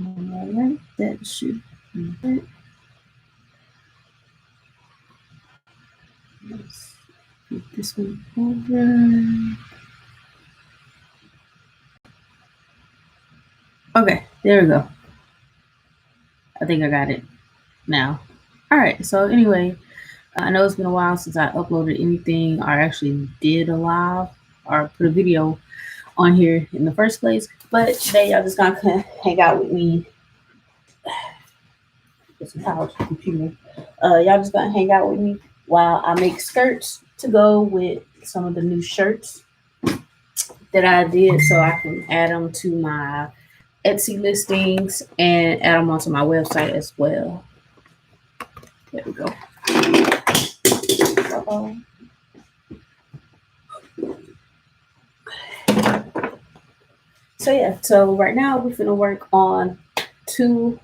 Alright, that should be it. Let's get this one over. Okay, there we go. I think I got it now. All right, so anyway, I know it's been a while since I uploaded anything or actually did a live or put a video on here in the first place, but today y'all just gonna hang out with me. Get some power to the computer. Y'all just gonna hang out with me while I make skirts to go with some of the new shirts that I did, so I can add them to my Etsy listings and add them onto my website as well. There we go. Uh-oh. So yeah, so right now we're gonna work on 3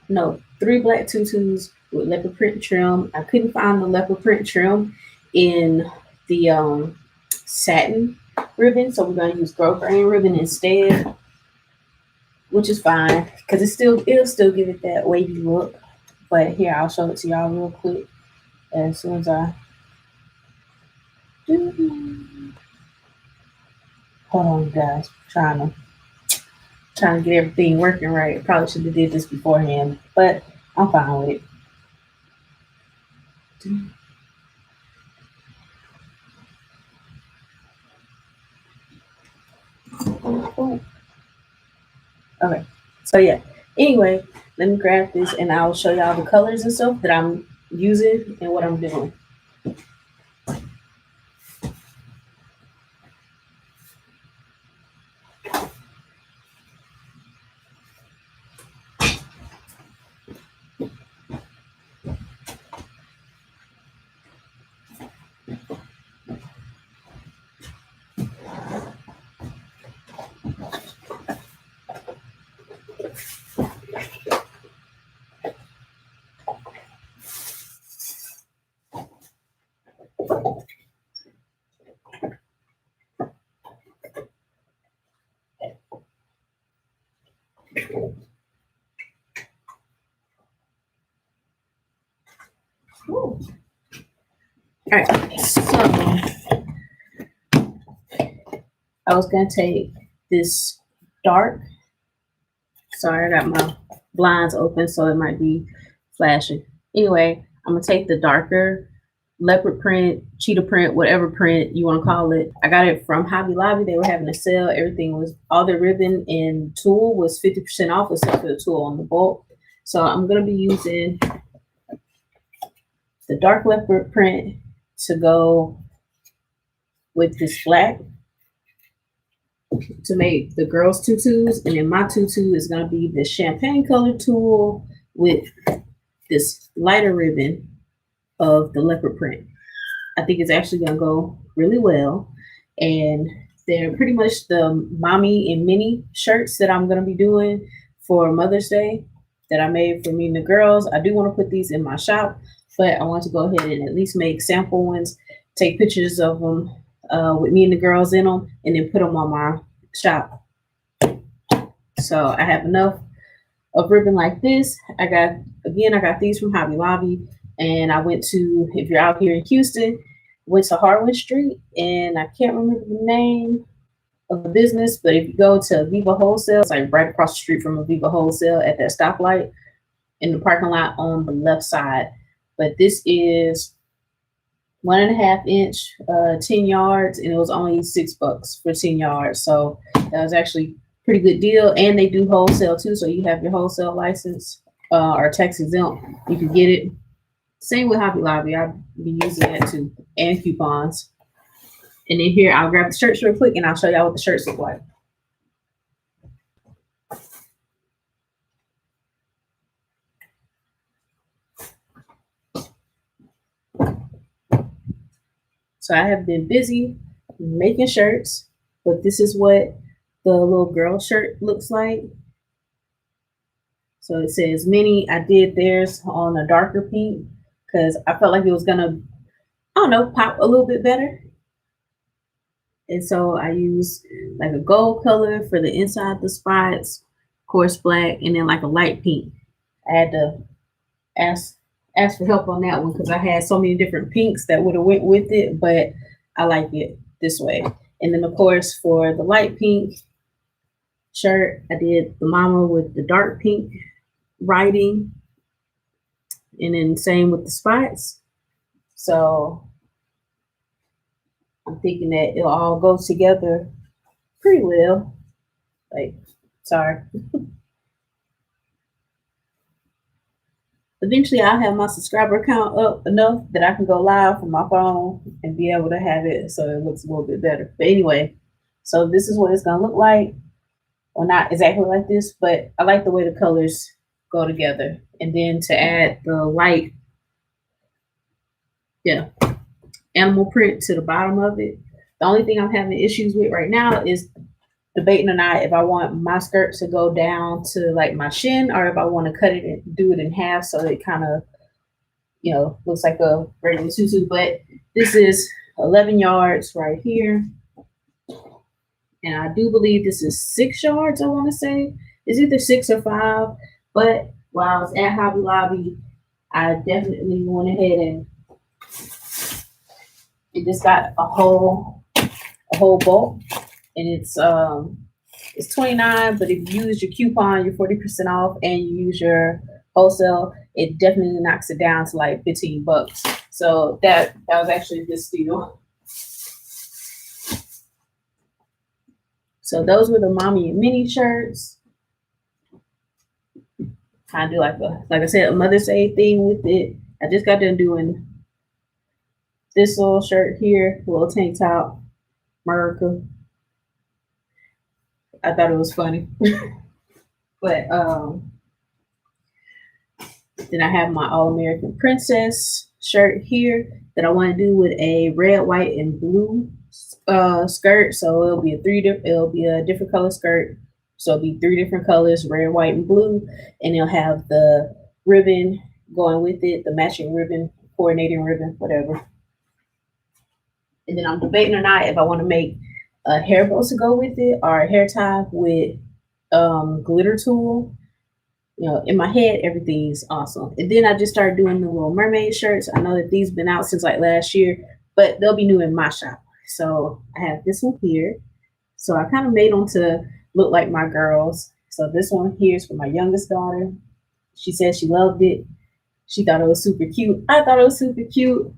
black tutus with leopard print trim. I couldn't find the leopard print trim in the satin ribbon, so we're gonna use grove grain ribbon instead, which is fine because it'll still give it that wavy look. But here, I'll show it to y'all real quick as soon as I do. Hold on, guys. Trying to get everything working right. Probably should have did this beforehand, but I'm fine with it. Okay, so yeah. Anyway, let me grab this and I'll show y'all the colors and stuff that I'm using and what I'm doing. Ooh. All right, so I was gonna take this dark. Sorry, I got my blinds open, so it might be flashing. Anyway, I'm gonna take the darker leopard print, cheetah print, whatever print you want to call it. I got it from Hobby Lobby. They were having a sale. Everything was, all the ribbon and tulle was 50% off except for the tulle on the bulk. So I'm gonna be using the dark leopard print to go with this black to make the girls' tutus, and then my tutu is gonna be the champagne colored tulle with this lighter ribbon of the leopard print. I think it's actually gonna go really well, and they're pretty much the mommy and mini shirts that I'm gonna be doing for Mother's Day that I made for me and the girls. I do want to put these in my shop, but I want to go ahead and at least make sample ones, take pictures of them with me and the girls in them, and then put them on my shop. So I have enough of ribbon like this. I got these from Hobby Lobby, and I went to, if you're out here in Houston, went to Harwood Street, and I can't remember the name of the business, but if you go to Viva Wholesale, it's like right across the street from Viva Wholesale at that stoplight in the parking lot on the left side. But this is 1.5 inch, 10 yards, and it was only $6 for 10 yards. So that was actually a pretty good deal. And they do wholesale too. So you have your wholesale license or tax exempt, you can get it. Same with Hobby Lobby. I'll be using that too, and coupons. And then here, I'll grab the shirts real quick and I'll show y'all what the shirts look like. So I have been busy making shirts, but this is what the little girl shirt looks like. So it says mini. I did theirs on a darker pink because I felt like it was gonna, I don't know, pop a little bit better. And so I used like a gold color for the inside the spots, coarse black, and then like a light pink. I had to ask ask for help on that one because I had so many different pinks that would have went with it, but I like it this way. And then of course for the light pink shirt, I did the mama with the dark pink writing, and then same with the spots. So I'm thinking that it'll all go together pretty well. Like, sorry. Eventually, I'll have my subscriber count up enough that I can go live from my phone and be able to have it so it looks a little bit better. But anyway, so this is what it's gonna look like. Well, not exactly like this, but I like the way the colors go together. And then to add the light, yeah, animal print to the bottom of it. The only thing I'm having issues with right now is debating or not if I want my skirt to go down to like my shin or if I want to cut it and do it in half so it kind of, looks like a regular tutu. But this is 11 yards right here. And I do believe this is 6 yards, I want to say. It's either 6 or 5. But while I was at Hobby Lobby, I definitely went ahead and it just got a whole bulk. And it's 29, but if you use your coupon, you're 40% off, and you use your wholesale, it definitely knocks it down to like $15. So that was actually a good steal. So those were the mommy and mini shirts. Kind of do like I said, a Mother's Day thing with it. I just got done doing this little shirt here, little tank top, America. I thought it was funny. But then I have my All American Princess shirt here that I want to do with a red, white, and blue skirt. So it'll be a different color skirt. So it'll be 3 different colors, red, white, and blue. And it'll have the ribbon going with it, the matching ribbon, coordinating ribbon, whatever. And then I'm debating or not if I want to make a hair bow to go with it or a hair tie with glitter tool. In my head, everything's awesome. And then I just started doing the little mermaid shirts. I know that these been out since like last year, but they'll be new in my shop. So I have this one here. So I kind of made them to look like my girls. So this one here is for my youngest daughter. She said she loved it. She thought it was super cute. I thought it was super cute.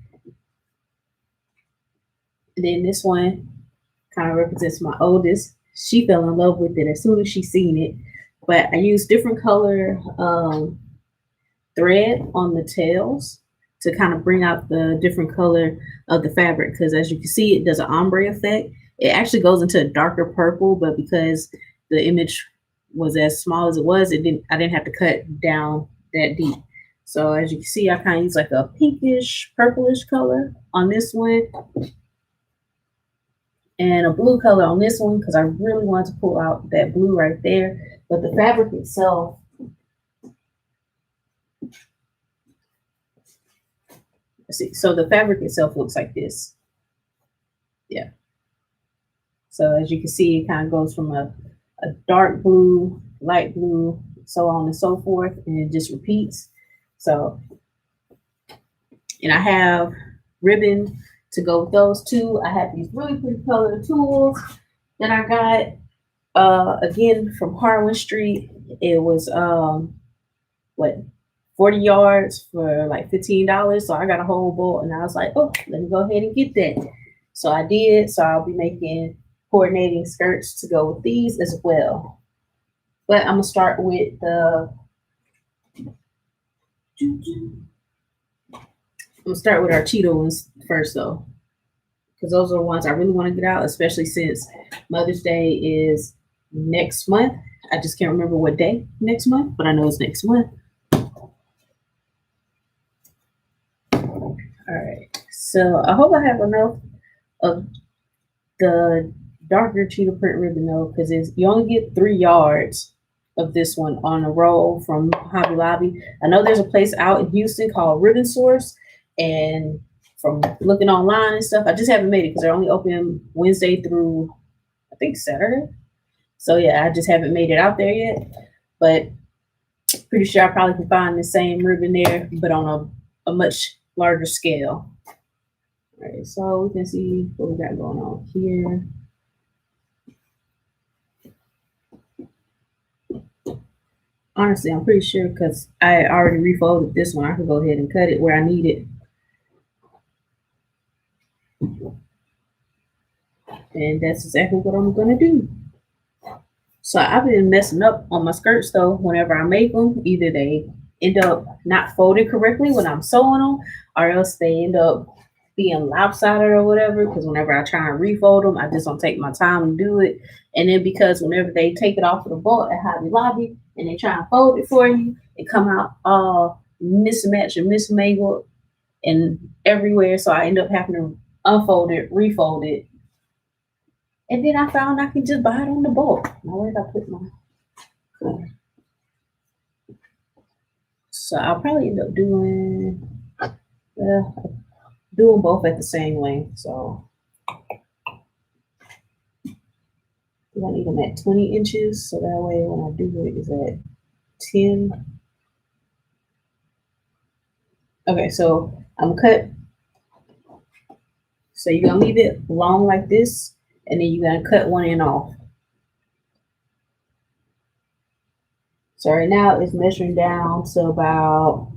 And then this one kind of represents my oldest. She fell in love with it as soon as she seen it. But I used different color thread on the tails to kind of bring out the different color of the fabric. Because as you can see, it does an ombre effect. It actually goes into a darker purple, but because the image was as small as it was, I didn't have to cut down that deep. So as you can see, I kind of use like a pinkish, purplish color on this one. And a blue color on this one because I really wanted to pull out that blue right there. But the fabric itself, let's see. So the fabric itself looks like this. Yeah. So as you can see, it kind of goes from a dark blue, light blue, so on and so forth, and it just repeats. So, and I have ribbon to go with those two. I have these really pretty colored tools that I got again from Harwin Street. It was 40 yards for like $15. So I got a whole bolt and I was like, oh, let me go ahead and get that. So I did. So I'll be making coordinating skirts to go with these as well. But I'm gonna start with our Cheeto ones first though, because those are the ones I really want to get out, especially since Mother's Day is next month. I just can't remember what day next month, but I know it's next month. All right, so I hope I have enough of the darker cheetah print ribbon though, because you only get 3 yards of this one on a roll from Hobby Lobby. I know there's a place out in Houston called Ribbon Source, and from looking online and stuff, I just haven't made it because they're only open Wednesday through I think Saturday. So yeah, I just haven't made it out there yet. but pretty sure I probably can find the same ribbon there, but on a much larger scale. All right, so we can see what we got going on here. Honestly, I'm pretty sure because I already refolded this one, I can go ahead and cut it where I need it. And that's exactly what I'm gonna do. So I've been messing up on my skirts though. Whenever I make them, either they end up not folded correctly when I'm sewing them, or else they end up being lopsided or whatever. Because whenever I try and refold them, I just don't take my time to do it. And then because whenever they take it off of the bolt at Hobby Lobby and they try and fold it for you, it come out all mismatched and mismangled and everywhere. So I end up having to unfold it, refold it, and then I found I can just buy it on the bulk. Now where did I put my color? So I'll probably end up doing doing both at the same length. So I need them at 20 inches. So that way when I do it is at 10. Okay, so I'm cut. So you're gonna leave it long like this, and then you're gonna cut one end off. So right now it's measuring down to about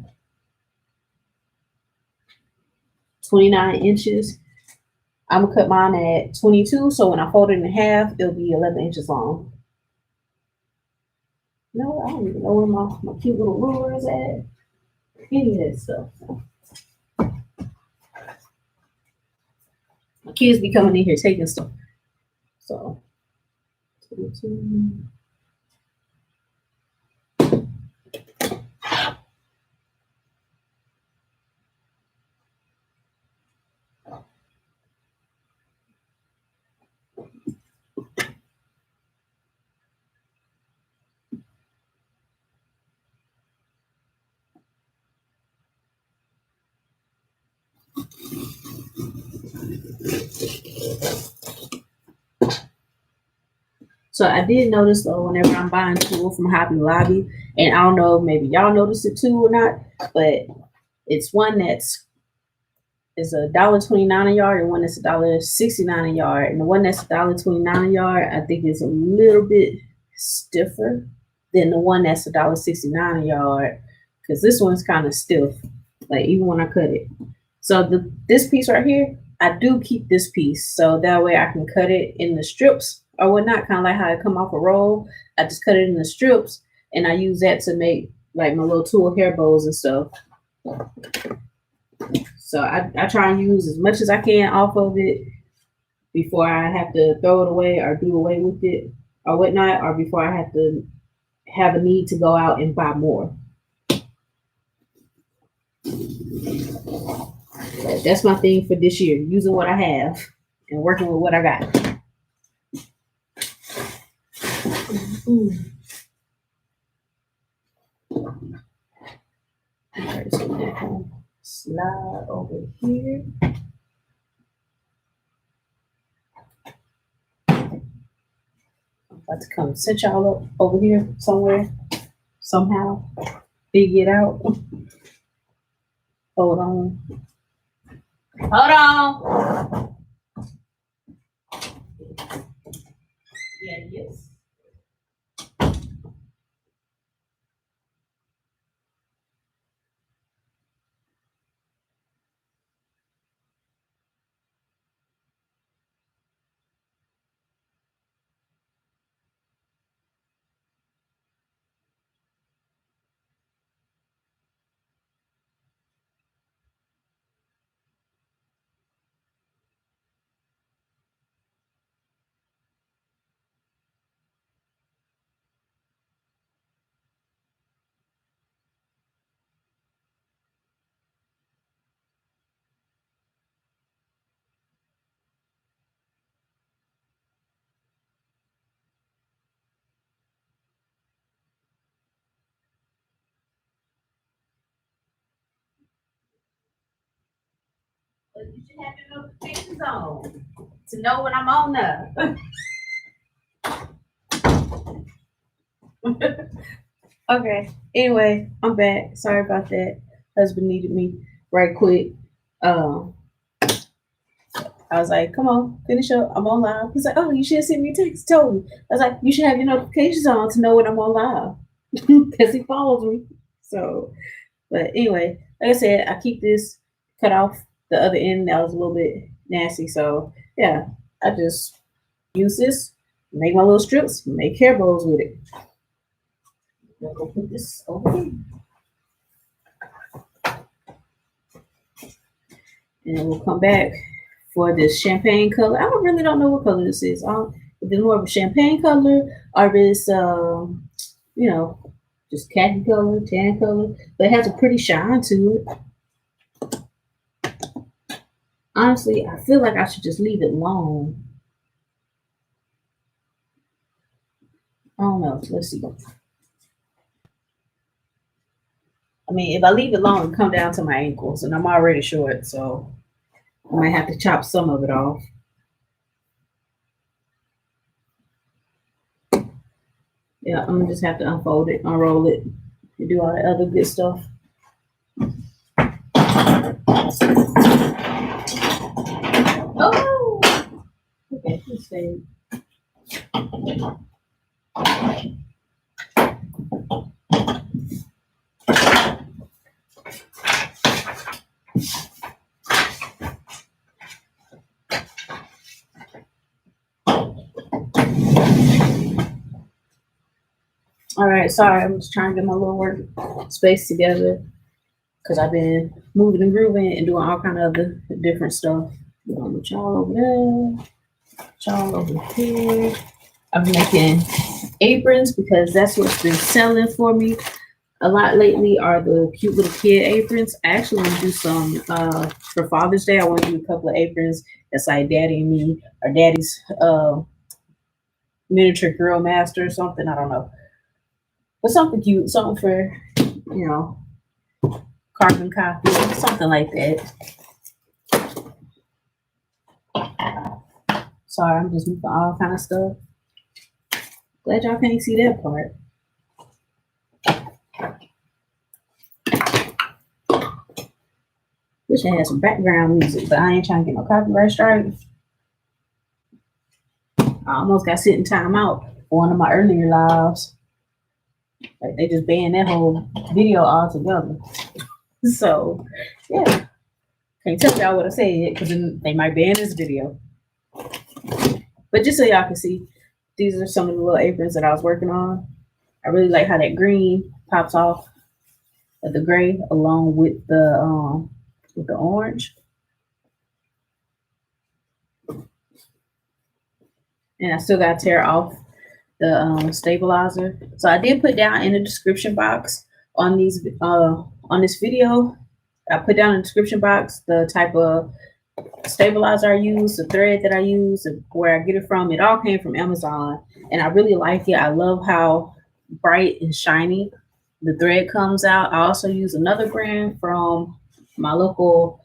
29 inches. I'm gonna cut mine at 22, so when I fold it in half, it'll be 11 inches long. No, I don't even know where my cute little ruler is at. Any of that stuff. My kids be coming in here taking stuff. So 22. So I did notice though, whenever I'm buying tulle from Hobby Lobby, and I don't know, maybe y'all noticed it too or not, but it's one that's is $1.29 a yard and one that's $1.69 a yard. And the one that's $1.29 a yard, I think is a little bit stiffer than the one that's $1.69 a yard, because this one's kind of stiff, like even when I cut it. So this piece right here, I do keep this piece so that way I can cut it in the strips or whatnot, kind of like how it come off a roll. I just cut it in the strips and I use that to make like my little tulle hair bows and stuff. So I try and use as much as I can off of it before I have to throw it away or do away with it or whatnot, or before I have to have a need to go out and buy more. But that's my thing for this year, using what I have and working with what I got. All right, so we're gonna slide over here. I'm about to come set y'all up over here somewhere, somehow, figure it out. Hold on. Hold on. Yeah, yes. But you should have your notifications on to know when I'm on there. Okay. Anyway, I'm back. Sorry about that. Husband needed me right quick. Um, I was like, come on, finish up. I'm on live. He's like, oh, you should have sent me a text. Told me. I was like, you should have your notifications on to know when I'm on live. Because he follows me. So, but anyway, like I said, I keep this cut off the other end that was a little bit nasty. So, yeah, I just use this, make my little strips, make hair bows with it. I'm going to put this over here. And then we'll come back for this champagne color. I really don't know what color this is. If it's more of a champagne color or if it's, you know, just khaki color, tan color, but it has a pretty shine to it. Honestly, I feel like I should just leave it long. I don't know. Let's see. I mean, if I leave it long, it come down to my ankles, and I'm already short, so I might have to chop some of it off. Yeah, I'm gonna just have to unfold it, unroll it, and do all the other good stuff. Oh, okay. Let's see. All right, sorry, I'm just trying to get my little work space together because I've been moving and grooving and doing all kind of other different stuff. With y'all over there, y'all over here. I'm making aprons because that's what's been selling for me a lot lately are the cute little kid aprons. I actually want to do some for Father's Day. I want to do a couple of aprons that's like Daddy and me or Daddy's miniature grill master or something. I don't know, but something cute, something for you know carbon copy, something like that. Sorry, I'm just moving all kind of stuff. Glad y'all can't see that part. Wish I had some background music, but I ain't trying to get no copyright strike. I almost got sitting time out for one of my earlier lives. Like they just banned that whole video altogether. So yeah, can't tell y'all what I said because then they might ban this video. But just so y'all can see, these are some of the little aprons that I was working on. I really like how that green pops off of the gray along with the orange. And I still got to tear off the stabilizer. So I did put down in the description box on these on this video. I put down in the description box the type of stabilizer I use, the thread that I use, where I get it from. It all came from Amazon, and I really like it. I love how bright and shiny the thread comes out. I also use another brand from my local,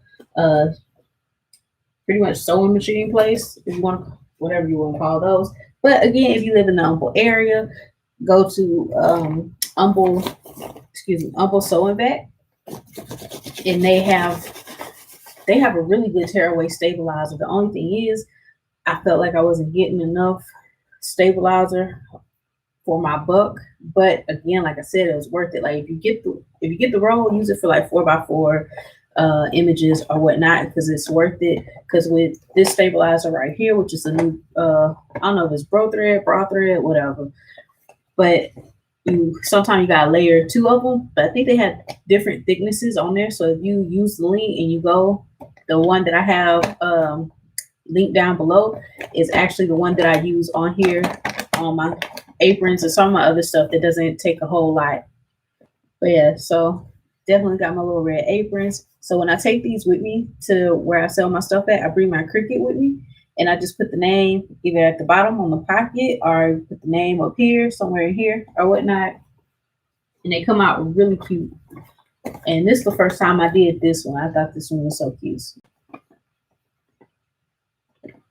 pretty much sewing machine place, if you want, whatever you want to call those. But again, if you live in the Humble area, go to Humble Sewing Back, and they have a really good tearaway stabilizer. The only thing is, I felt like I wasn't getting enough stabilizer for my buck. But again, like I said, it was worth it. Like if you get the roll, use it for like 4x4 images or whatnot because it's worth it. Because with this stabilizer right here, which is a new I don't know if it's broad thread, whatever. But sometimes you gotta layer two of them, but I think they had different thicknesses on there. So if you use the link and you go, the one that I have linked down below is actually the one that I use on here on my aprons and some of my other stuff that doesn't take a whole lot. But yeah, so definitely got my little red aprons. So when I take these with me to where I sell my stuff at, I bring my Cricut with me. And I just put the name either at the bottom on the pocket or put the name up here, somewhere in here or whatnot. And they come out really cute. And this is the first time I did this one. I thought this one was so cute.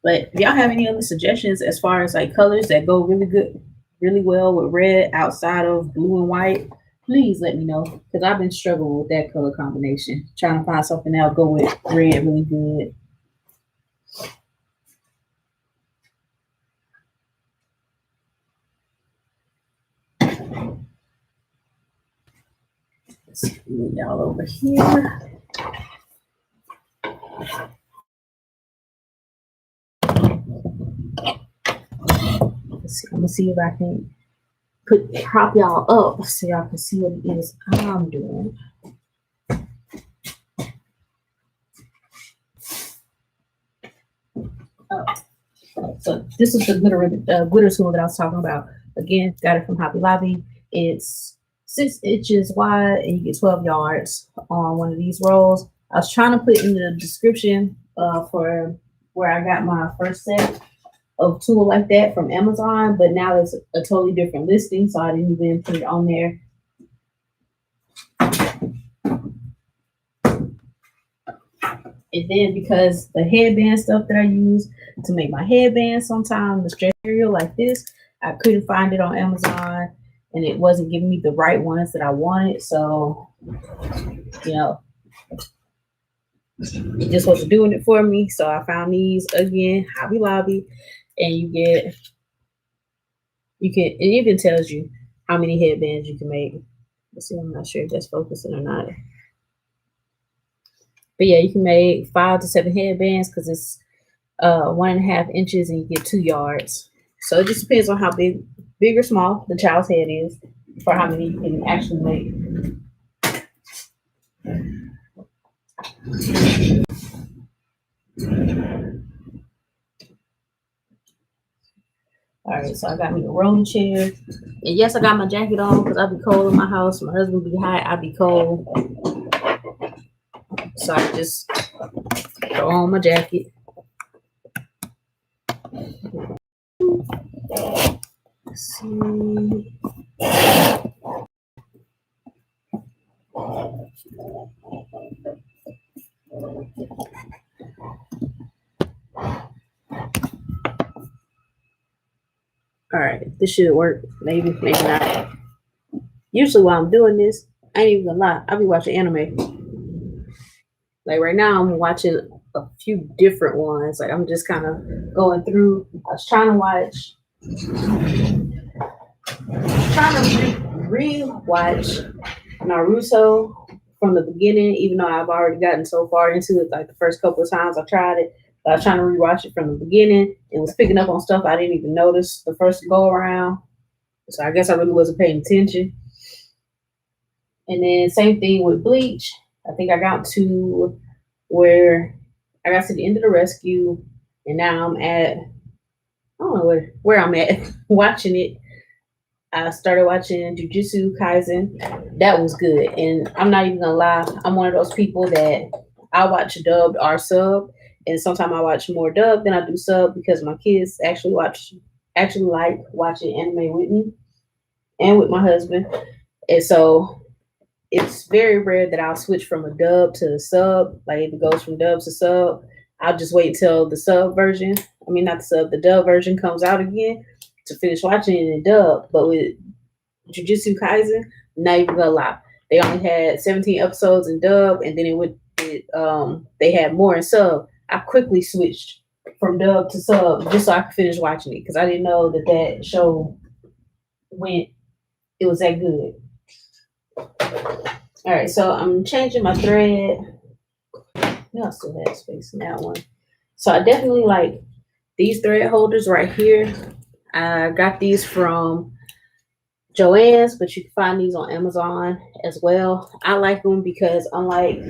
But if y'all have any other suggestions as far as like colors that go really good really well with red outside of blue and white, please let me know because I've been struggling with that color combination. Trying to find something that'll go with red really good. Let's move y'all over here. Let's see. I'm gonna see if I can prop y'all up so y'all can see what it is I'm doing. So this is the glitter tool that I was talking about. Again, got it from Hobby Lobby. It's 6 inches wide and you get 12 yards on one of these rolls. I was trying to put in the description for where I got my first set of tool like that from Amazon, but now it's a totally different listing, so I didn't even put it on there. And then because the headband stuff that I use to make my headband sometimes, the stretch material like this, I couldn't find it on Amazon and it wasn't giving me the right ones that I wanted. So, you know, it just wasn't doing it for me. So I found these again, Hobby Lobby, and it even tells you how many headbands you can make. Let's see, I'm not sure if that's focusing or not. But yeah, you can make 5 to 7 headbands because it's 1.5 inches and you get 2 yards. So it just depends on how big or small the child's head is for how many you can actually make. All right, so I got me a rolling chair. And yes, I got my jacket on because I'll be cold in my house. My husband be hot, I'll be cold. So I just throw on my jacket. Let's see. All right, this should work. Maybe not. Usually while I'm doing this, I ain't even gonna lie, I'll be watching anime. Like right now, I'm watching a few different ones. Like I'm just kind of going through. I was trying to re-watch Naruto from the beginning, even though I've already gotten so far into it. Like the first couple of times I tried it, but I was trying to rewatch it from the beginning. It was picking up on stuff I didn't even notice the first go around. So I guess I really wasn't paying attention. And then same thing with Bleach. I think I got to where I got to the end of the rescue, and now I'm at, I don't know where I'm at watching it. I started watching Jujutsu Kaisen. That was good. And I'm not even gonna lie, I'm one of those people that I watch dubbed or sub. And sometimes I watch more dub than I do sub because my kids actually like watching anime with me and with my husband. And so it's very rare that I'll switch from a dub to a sub. Like if it goes from dub to sub, I'll just wait until the sub version. I mean, not the sub, the dub version comes out again to finish watching it in dub. But with Jujutsu Kaisen, not even gonna lie, they only had 17 episodes in dub, and then they had more in sub. I quickly switched from dub to sub just so I could finish watching it because I didn't know that show went. It was that good. All right, so I'm changing my thread. No, I still have space in that one. So I definitely like these thread holders right here. I got these from Joann's, but you can find these on Amazon as well. I like them because unlike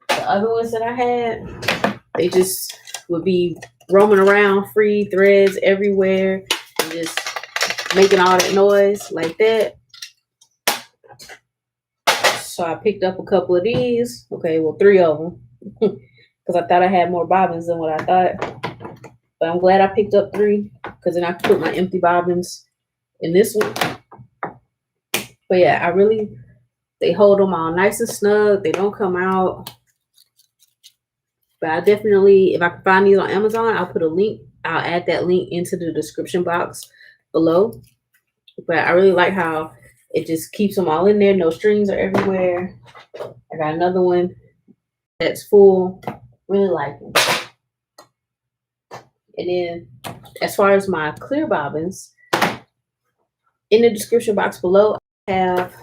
the other ones that I had, they just would be roaming around, free threads everywhere, and just making all that noise like that. So I picked up a couple of these. Okay, well, 3 of them because I thought I had more bobbins than what I thought. But I'm glad I picked up 3 because then I can put my empty bobbins in this one. But yeah, they hold them all nice and snug. They don't come out. But I definitely, if I can find these on Amazon, I'll put a link. I'll add that link into the description box below, but I really like how it just keeps them all in there. No strings are everywhere. I got another one that's full. Really like it. And then as far as my clear bobbins, in the description box below, I have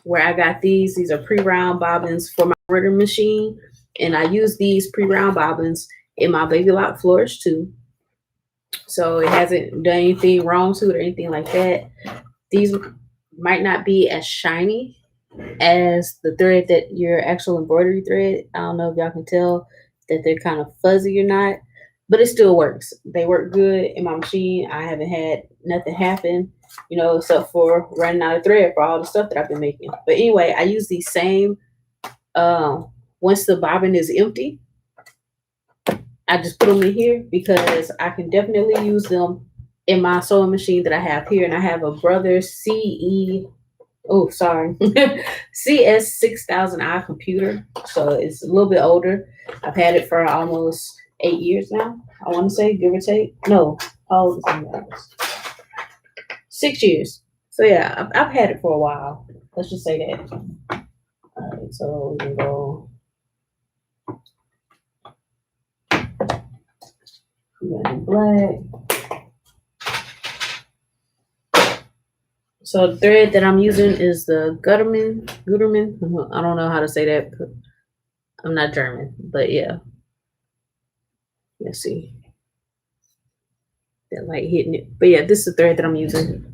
where I got these. These are pre-round bobbins for my embroidery machine. And I use these pre-round bobbins in my baby lock flourish too. So it hasn't done anything wrong to it or anything like that. These might not be as shiny as the thread that your actual embroidery thread. I don't know if y'all can tell that they're kind of fuzzy or not, but it still works. They work good in my machine. I haven't had nothing happen, except for running out of thread for all the stuff that I've been making. But anyway, I use these same, once the bobbin is empty, I just put them in here because I can definitely use them in my sewing machine that I have here. And I have a Brother CS6000i computer. So it's a little bit older. I've had it for almost 8 years now. I want to say, give or take. No, how old is it? 6 years. So yeah, I've had it for a while. Let's just say that. All right, so we can go. Black. So the thread that I'm using is the Gutermann. I don't know how to say that. I'm not German, but yeah. Let's see. That light hitting it. But yeah, this is the thread that I'm using.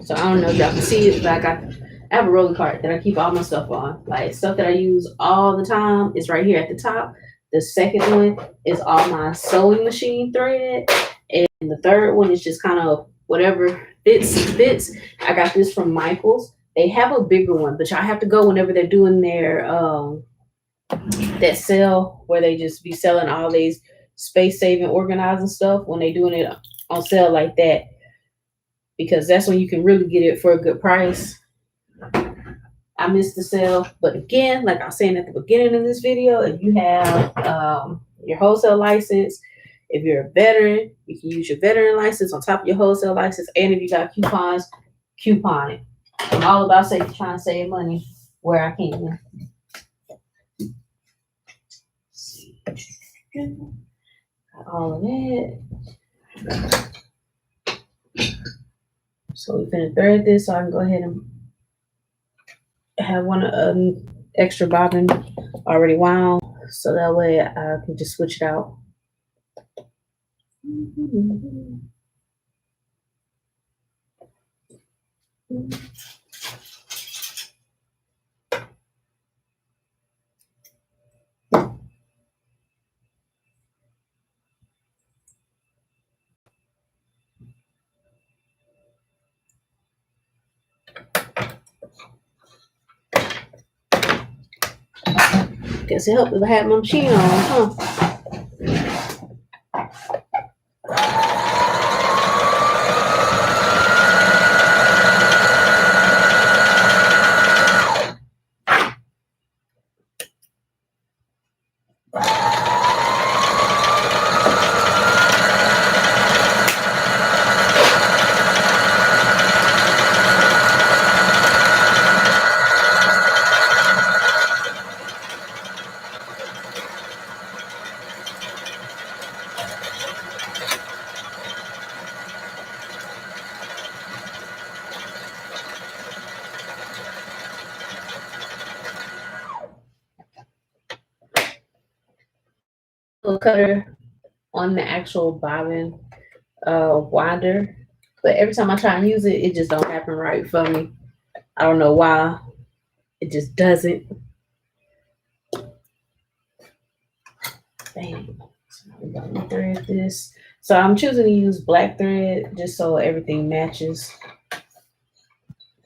So I don't know if y'all can see it, but I have a rolling cart that I keep all my stuff on. Like stuff that I use all the time is right here at the top. The second one is all my sewing machine thread. And the third one is just kind of whatever fits. I got this from Michael's. They have a bigger one, but y'all have to go whenever they're doing their that sale where they just be selling all these space saving organizing stuff when they doing it on sale like that, because that's when you can really get it for a good price. I missed the sale, but again, like I was saying at the beginning of this video, if you have your wholesale license, if you're a veteran, you can use your veteran license on top of your wholesale license, and if you got coupons, coupon it. I'm all about trying to save money where I can. Got all of that. So we're gonna thread this, so I can go ahead and have one extra bobbin already wound, so that way I can just switch it out. Guess it helped if I had my machine on, huh? Cutter on the actual bobbin winder, but every time I try and use it, it just don't happen right for me. I don't know why. It just doesn't. Dang. So I'm gonna thread this. So I'm choosing to use black thread just so everything matches.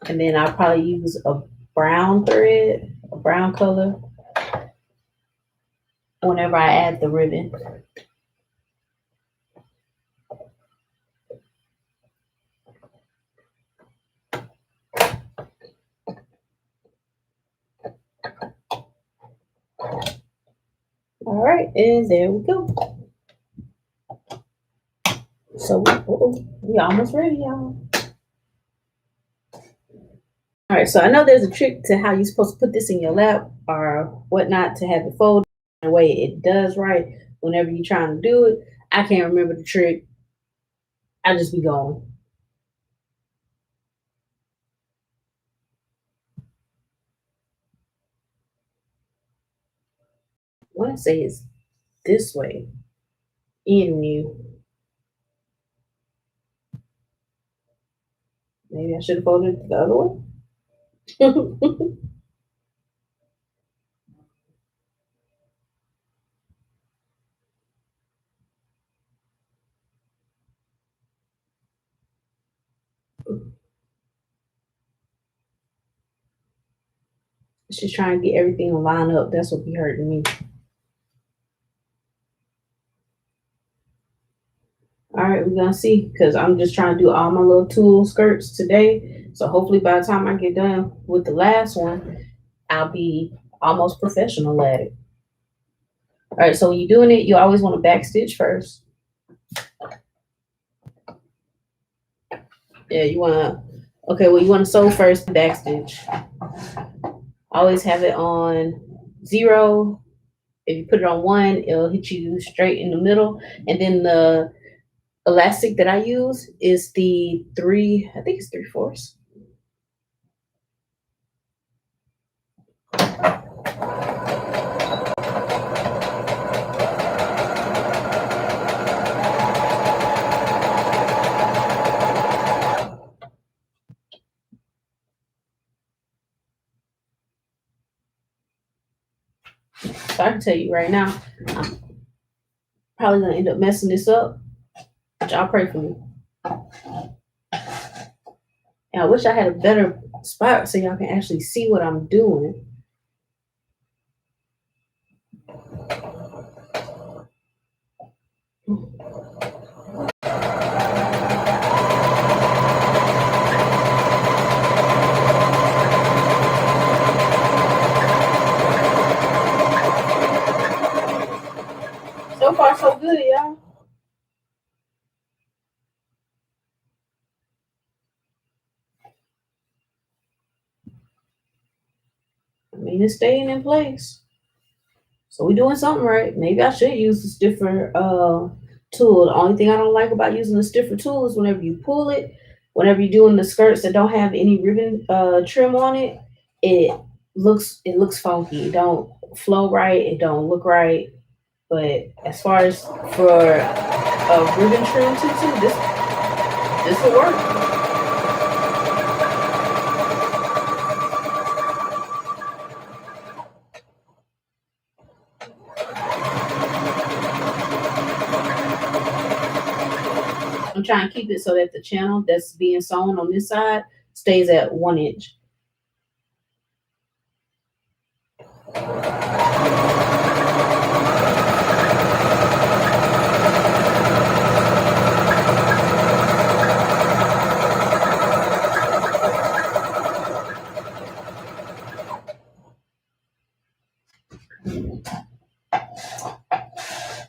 And then I'll probably use a brown thread, a brown color, whenever I add the ribbon. All right, and there we go. So we almost ready, y'all. All right, so I know there's a trick to how you're supposed to put this in your lap or whatnot to have it fold the way it does right whenever you're trying to do it. I can't remember the trick. I just be going. I want to say it's this way in you. Maybe I should have folded it the other way. It's just trying to get everything to line up. That's what be hurting me. All right, we're gonna see because I'm just trying to do all my little tulle skirts today. So hopefully by the time I get done with the last one, I'll be almost professional at it. All right, so when you're doing it, you always want to back stitch first. Yeah, you wanna you wanna sew first, back stitch. Always have it on 0. If you put it on 1, it'll hit you straight in the middle. And then the elastic that I use is the 3, I think it's 3/4. So I can tell you right now, I'm probably gonna end up messing this up. But y'all pray for me. And I wish I had a better spot so y'all can actually see what I'm doing. So far, so good, y'all. I mean, it's staying in place. So we're doing something right. Maybe I should use a stiffer tool. The only thing I don't like about using a stiffer tool is whenever you pull it, whenever you're doing the skirts that don't have any ribbon trim on it, it looks funky. It don't flow right. It don't look right. But as far as for a ribbon trim tutu, this will work. I'm trying to keep it so that the channel that's being sewn on this side stays at 1 inch.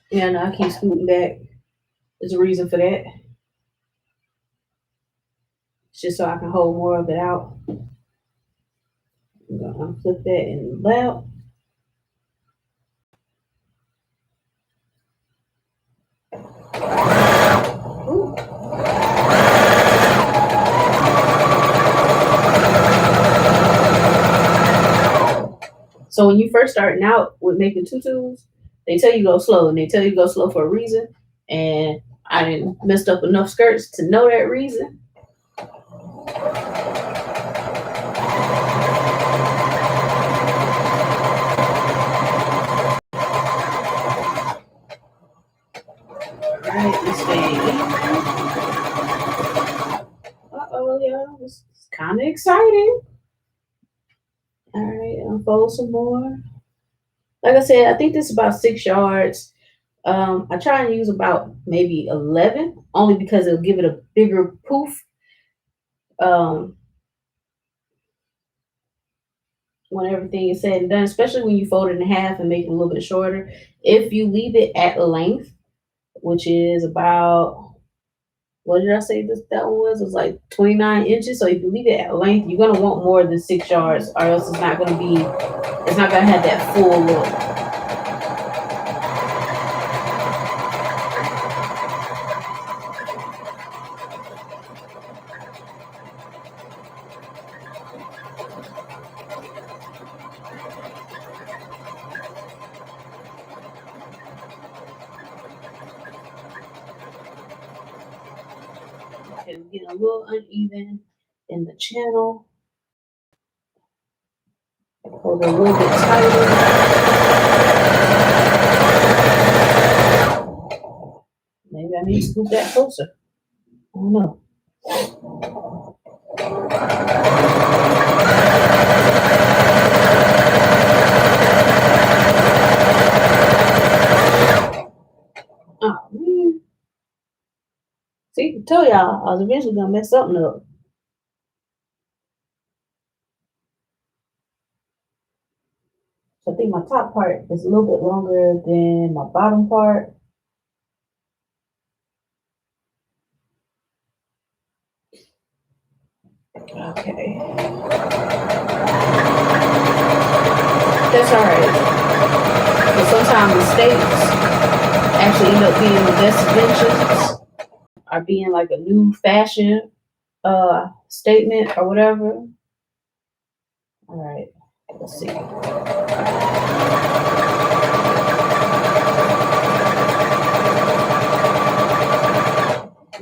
Yeah, no, I keep scooting back. There's a reason for that. It's just so I can hold more of it out. I'm gonna flip that in the lap. Ooh. So when you first starting out with making tutus, they tell you go slow, and they tell you go slow for a reason. And I didn't messed up enough skirts to know that reason. Right, this thing. Uh-oh, y'all. It's kind of exciting. All right, unfold some more. Like I said, I think this is about 6 yards. I try and use about maybe 11, only because it'll give it a bigger poof. when everything is said and done, especially when you fold it in half and make it a little bit shorter. If you leave it at length, which is about, what did I say that one was? It was like 29 inches. So if you leave it at length, you're gonna want more than 6 yards, or else it's not gonna have that full look. Okay, we're getting a little uneven in the channel. Hold it a little bit tighter. Maybe I need to scoop that closer. I don't know. Oh, man. See, I tell y'all, I was eventually gonna mess something up. So I think my top part is a little bit longer than my bottom part. Okay. That's all right. But sometimes mistakes actually end up being the best inventions, or being like a new fashion statement or whatever. All right, let's see.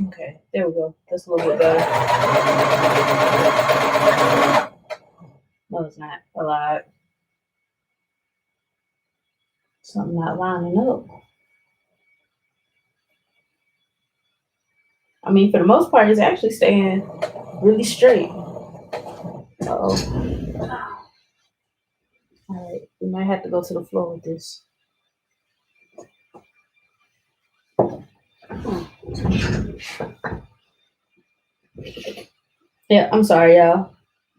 Okay, there we go. That's a little bit better. No, it's not a lot. Something not lining up. I mean, for the most part, it's actually staying really straight. Uh-oh. All right, we might have to go to the floor with this. Yeah, I'm sorry, y'all.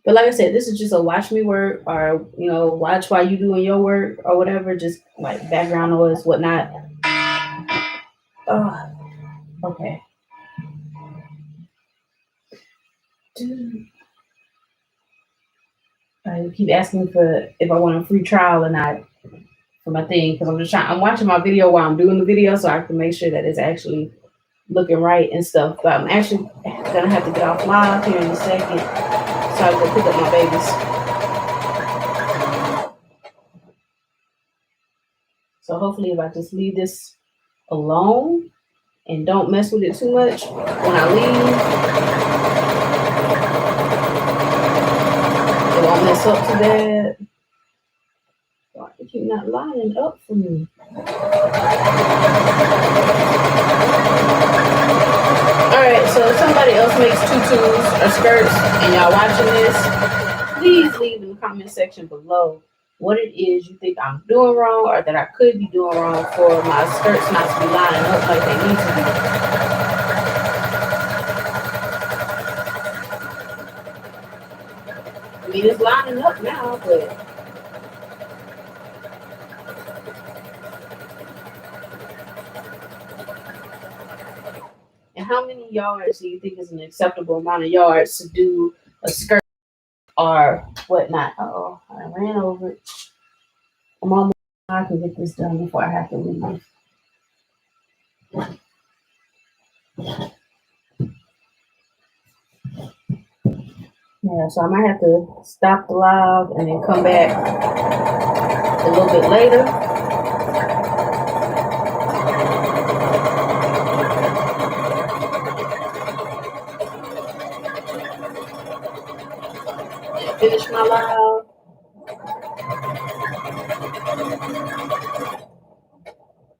But like I said, this is just a watch me work, or watch while you doing your work or whatever, just like background noise, whatnot. Oh, okay. You keep asking me for if I want a free trial or not for my thing, because I'm watching my video while I'm doing the video, so I can make sure that it's actually looking right and stuff. But I'm actually gonna have to get off live here in a second, so I can pick up my babies. So hopefully, if I just leave this alone and don't mess with it too much when I leave, it won't mess up too bad. Why you keep not lining up for me? Alright, so if somebody else makes tutus or skirts and y'all watching this, please leave in the comment section below what it is you think I'm doing wrong, or that I could be doing wrong, for my skirts not to be lining up like they need to be. I mean, it's lining up now, but and how many yards do you think is an acceptable amount of yards to do a skirt or whatnot? Uh-oh, I ran over it. I'm almost, I can get this done before I have to leave. Yeah, so I might have to stop the live and then come back a little bit later. Finish my live.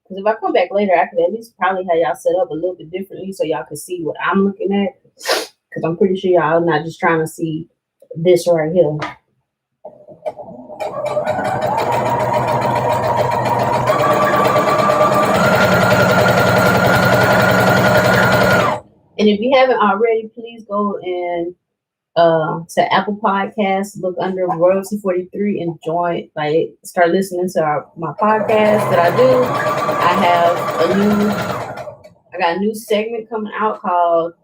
Because if I come back later, I could at least probably have y'all set up a little bit differently so y'all can see what I'm looking at. Because I'm pretty sure y'all not just trying to see this right here. And if you haven't already, please go and to Apple Podcasts, look under Royalty 43 and join, like start listening to my podcast that I do. I got a new segment coming out called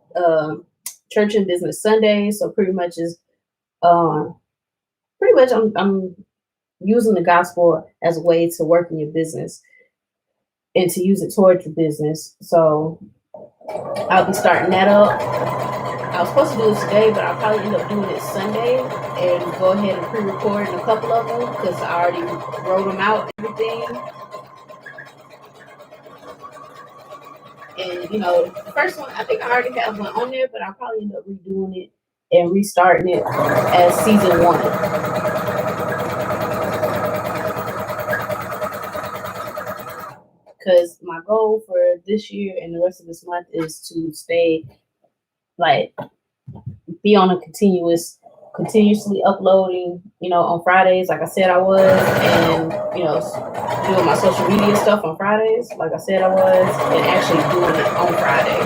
Church and Business Sunday. So pretty much I'm using the gospel as a way to work in your business and to use it towards your business. So I'll be starting that up. I was supposed to do it today, but I'll probably end up doing it Sunday and go ahead and pre-recording a couple of them because I already wrote them out, everything. And the first one, I think I already have one on there, but I'll probably end up redoing it and restarting it as season 1. Because my goal for this year and the rest of this month is to stay, be on a continuously uploading, on Fridays, like I said I was, and, doing my social media stuff on Fridays, like I said I was, and actually doing it on Friday.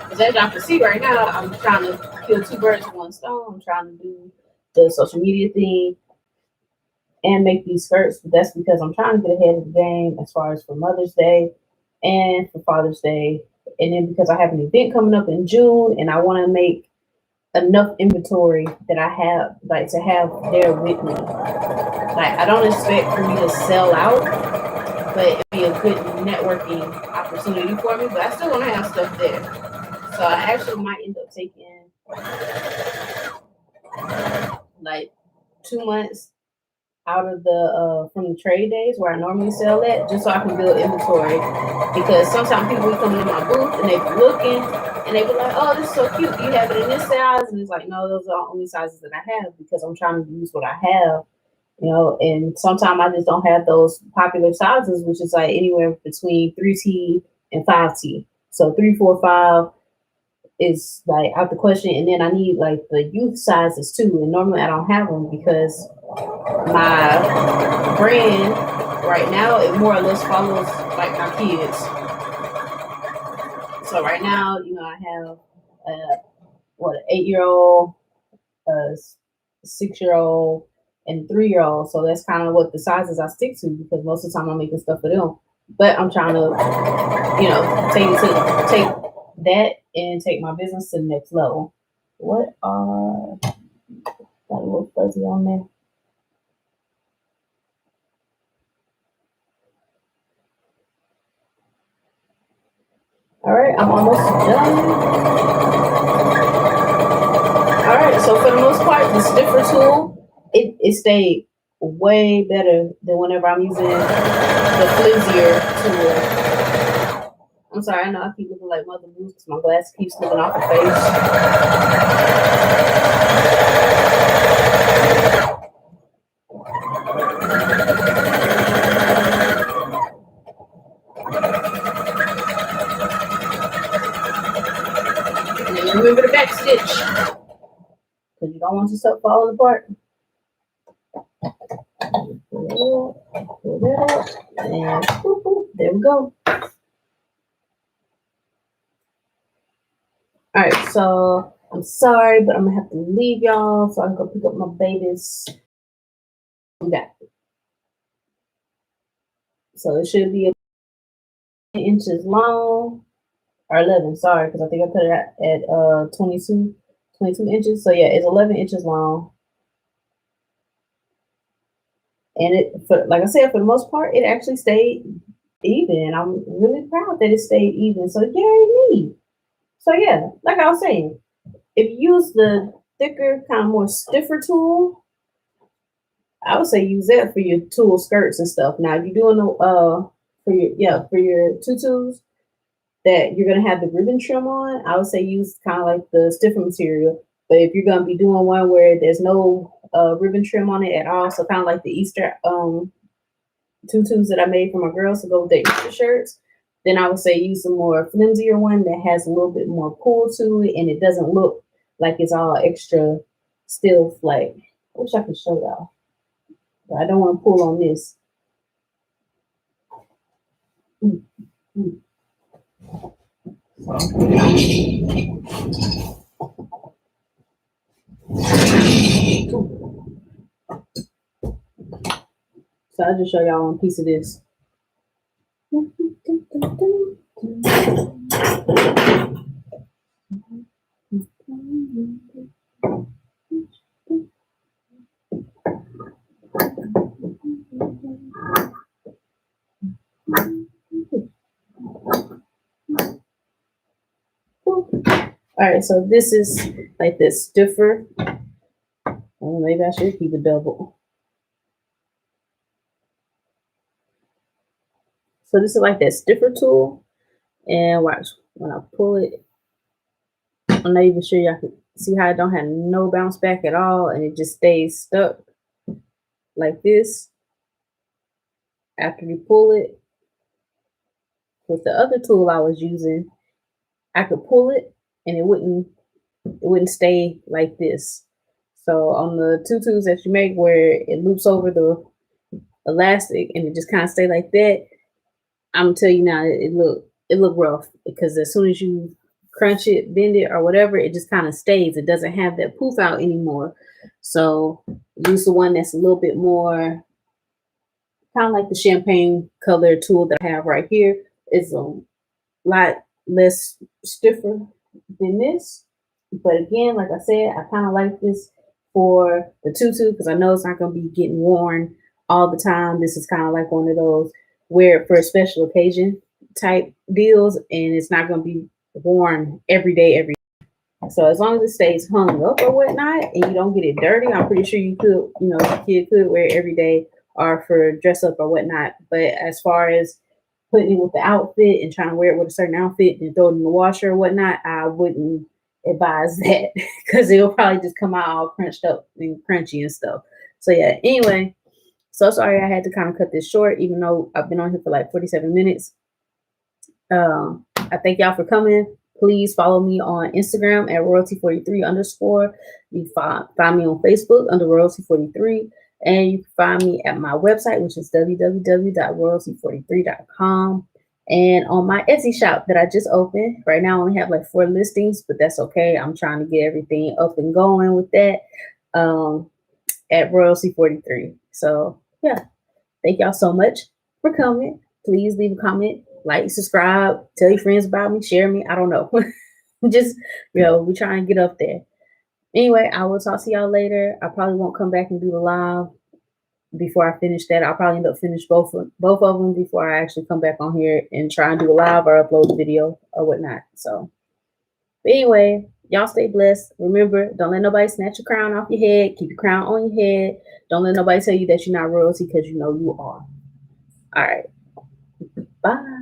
Because as y'all can see right now, I'm trying to kill 2 birds with 1 stone. I'm trying to do the social media thing and make these skirts, but that's because I'm trying to get ahead of the game as far as for Mother's Day and for Father's Day. And then because I have an event coming up in June and I want to make enough inventory that I have, to have there with me. I don't expect for me to sell out, but it'd be a good networking opportunity for me, but I still want to have stuff there. So I actually might end up taking 2 months out of the from the trade days where I normally sell at, just so I can build inventory. Because sometimes people come into my booth and they be looking and they be like, "Oh, this is so cute. Do you have it in this size?" And it's like, no, those are the only sizes that I have because I'm trying to use what I have. And sometimes I just don't have those popular sizes, which is anywhere between 3T and 5T. So 3, 4, 5 is out the question. And then I need the youth sizes too. And normally I don't have them because my brand right now, it more or less follows my kids. So right now, I have an 8-year-old, a 6-year-old, and 3-year-old. So that's kind of what the sizes I stick to because most of the time I'm making stuff for them. But I'm trying to, take that and take my business to the next level. What are got a little fuzzy on there? All right, I'm almost done. All right, so for the most part, the stiffer tool, it stayed way better than whenever I'm using the flimsier tool. I'm sorry, I know I keep looking like Mother Goose because my glass keeps looking off her face. And then remember the back stitch because you don't want your stuff falling apart. Pull that up, and there we go. All right, so I'm sorry, but I'm gonna have to leave y'all so I can go pick up my babies. I'm back. So it should be 10 inches long, or 11, sorry, because I think I put it at 22 inches. So yeah, it's 11 inches long. And like I said, for the most part, it actually stayed even. I'm really proud that it stayed even. So yay me. So yeah, like I was saying, if you use the thicker, kind of more stiffer tool, I would say use that for your tulle skirts and stuff. Now, if you're doing for your tutus that you're gonna have the ribbon trim on, I would say use kind of like the stiffer material. But if you're gonna be doing one where there's no ribbon trim on it at all, so kind of like the Easter tutus that I made for my girls to go with their Easter shirts, then I would say use a more flimsier one that has a little bit more pull to it and it doesn't look like it's all extra stiff. I wish I could show y'all, but I don't want to pull on this. So I'll just show y'all one piece of this. All right, so this is like this stiffer. Well, maybe I should keep it double. So this is like that stiffer tool, and watch when I pull it. I'm not even sure y'all can see how it don't have no bounce back at all, and it just stays stuck like this after you pull it. With the other tool I was using, I could pull it and it wouldn't stay like this. So on the tutus that you make where it loops over the elastic and it just kind of stay like that, I'm gonna tell you now, it look rough because as soon as you crunch it, bend it, or whatever, it just kind of stays. It doesn't have that poof out anymore. So use the one that's a little bit more kind of like the champagne color tool that I have right here. It's a lot less stiffer than this. But again, like I said, I kind of like this for the tutu because I know it's not going to be getting worn all the time. This is kind of like one of those wear it for a special occasion type deals, and it's not going to be worn every day. So as long as it stays hung up or whatnot, and you don't get it dirty, I'm pretty sure you could, the kid could wear it every day or for dress up or whatnot. But as far as putting it with the outfit and trying to wear it with a certain outfit and throw it in the washer or whatnot, I wouldn't advise that because it'll probably just come out all crunched up and crunchy and stuff. So yeah, anyway, so sorry I had to kind of cut this short, even though I've been on here for like 47 minutes. I thank y'all for coming. Please follow me on Instagram at royalty43_. You find me on Facebook under royalty43. And you can find me at my website, which is www.royalty43.com. And on my Etsy shop that I just opened. Right now I only have like 4 listings, but that's okay. I'm trying to get everything up and going with that at royalty43. So yeah, thank y'all so much for coming. Please leave a comment, like, subscribe, tell your friends about me, share me. I don't know. Just, we try and get up there. Anyway, I will talk to y'all later. I probably won't come back and do the live before I finish that. I'll probably end up finish both of them before I actually come back on here and try and do a live or upload the video or whatnot. So, but anyway, y'all stay blessed. Remember, don't let nobody snatch your crown off your head. Keep your crown on your head. Don't let nobody tell you that you're not royalty because you know you are. All right. Bye.